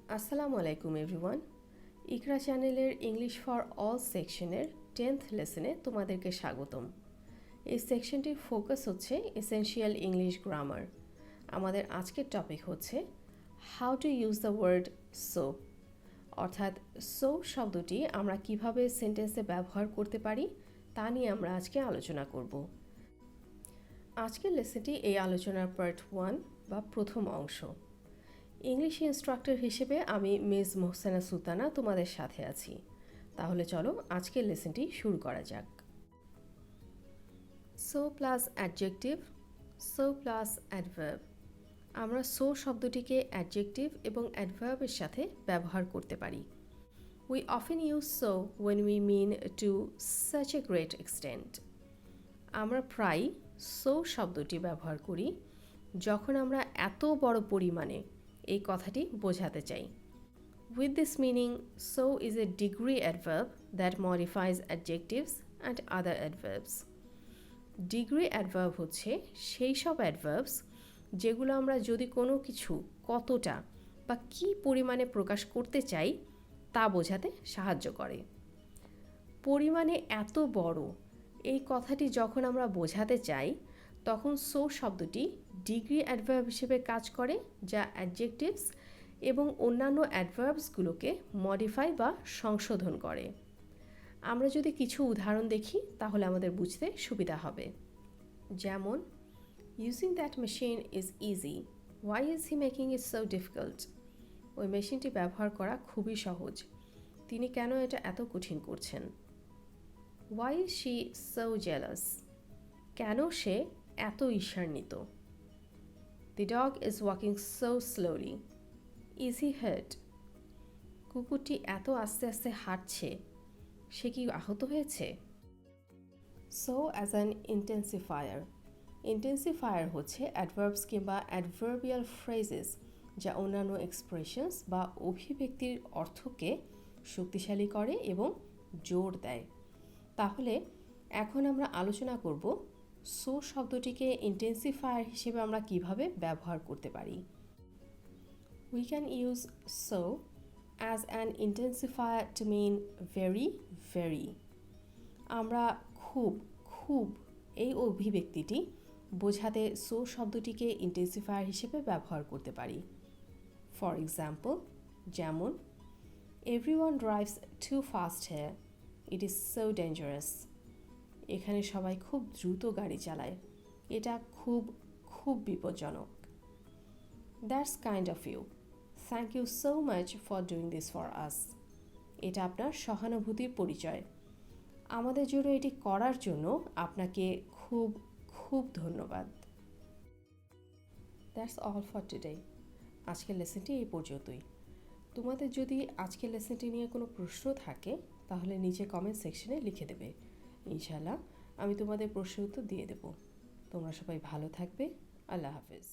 Assalamualaikum everyone. ইকরা চ্যানেলের English for all সেকশনের 10th লেসনে তোমাদেরকে স্বাগতম। এই সেকশনটির ফোকাস হচ্ছে এসেনশিয়াল ইংলিশ গ্রামার। আমাদের আজকের টপিক হচ্ছে how to use the word so, অর্থাৎ সো শব্দটি আমরা কিভাবে সেন্টেন্সে ব্যবহার করতে পারি তা নিয়ে আমরা আজকে আলোচনা করব। আজকের লেসনটি এই আলোচনার পার্ট 1 বা প্রথম অংশ। ইংলিশ ইনস্ট্রাক্টর হিসেবে আমি মিস মোহসেনা সুলতানা তোমাদের সাথে আছি। তাহলে চলো আজকের লেসনটি শুরু করা যাক। So plus adjective, so plus adverb. আমরা সো শব্দটিকে অ্যাডজেক্টিভ এবং অ্যাডভার্বের সাথে ব্যবহার করতে পারি। We often use so when we mean to such a great extent. আমরা প্রায় সো শব্দটি ব্যবহার করি যখন আমরা এত বড় পরিমাণে এই কথাটি বোঝাতে চাই। With this meaning, so is a degree adverb that modifies adjectives and other adverbs. Degree adverb হচ্ছে সেই সব অ্যাডভার্বস যেগুলো আমরা যদি কোনো কিছু কতটা বা কী পরিমাণে প্রকাশ করতে চাই তা বোঝাতে সাহায্য করে। পরিমাণে এত বড় এই কথাটি যখন আমরা বোঝাতে চাই তখন সো শব্দটি ডিগ্রি অ্যাডভার্ব হিসেবে কাজ করে, যা অ্যাডজেক্টিভস এবং অন্যান্য অ্যাডভার্বসগুলোকে মডিফাই বা সংশোধন করে। আমরা যদি কিছু উদাহরণ দেখি তাহলে আমাদের বুঝতে সুবিধা হবে। যেমন, using that machine is easy, why is he making it so difficult. ওই মেশিনটি ব্যবহার করা খুবই সহজ, তিনি কেন এটা এত কঠিন করছেন। Why is she so jealous, কেন সে এত ঈর্ষান্বিত। The dog is walking so slowly, is he hurt. কুকুরটি এত আস্তে আস্তে হাঁটছে, সে কি আহত হয়েছে। So as an intensifier. Intensifier হচ্ছে অ্যাডভার্বস কিংবা অ্যাডভার্বিয়াল ফ্রেজেস যা অন্যান্য এক্সপ্রেশনস বা অভিব্যক্তির অর্থকে শক্তিশালী করে এবং জোর দেয়। তাহলে এখন আমরা আলোচনা করব সো শব্দটিকে ইন্টেন্সিফায়ার হিসেবে আমরা কিভাবে ব্যবহার করতে পারি। We can use so as an intensifier to mean very very. আমরা খুব খুব এই অভিব্যক্তিটি বোঝাতে সো শব্দটিকে ইন্টেন্সিফায়ার হিসেবে ব্যবহার করতে পারি। ফর এক্সাম্পল, যেমন, everyone drives too fast here, it is so dangerous. এখানে সবাই খুব দ্রুত গাড়ি চালায়, এটা খুব খুব বিপজ্জনক। That's kind of you, thank you so much for doing this for us. এটা আপনার সহানুভূতির পরিচয়, আমাদের জন্য এটি করার জন্য আপনাকে খুব খুব ধন্যবাদ। That's all for today. আজকের লেসনটি এই পর্যন্তই। তোমাদের যদি আজকের লেসনটি নিয়ে কোনো প্রশ্ন থাকে তাহলে নিচে কমেন্ট সেকশনে লিখে দেবে। ইনশাআল্লাহ আমি তোমাদের প্রশ্নের উত্তর দিয়ে দেব। তোমরা সবাই ভালো থাকবে। আল্লাহ হাফেজ।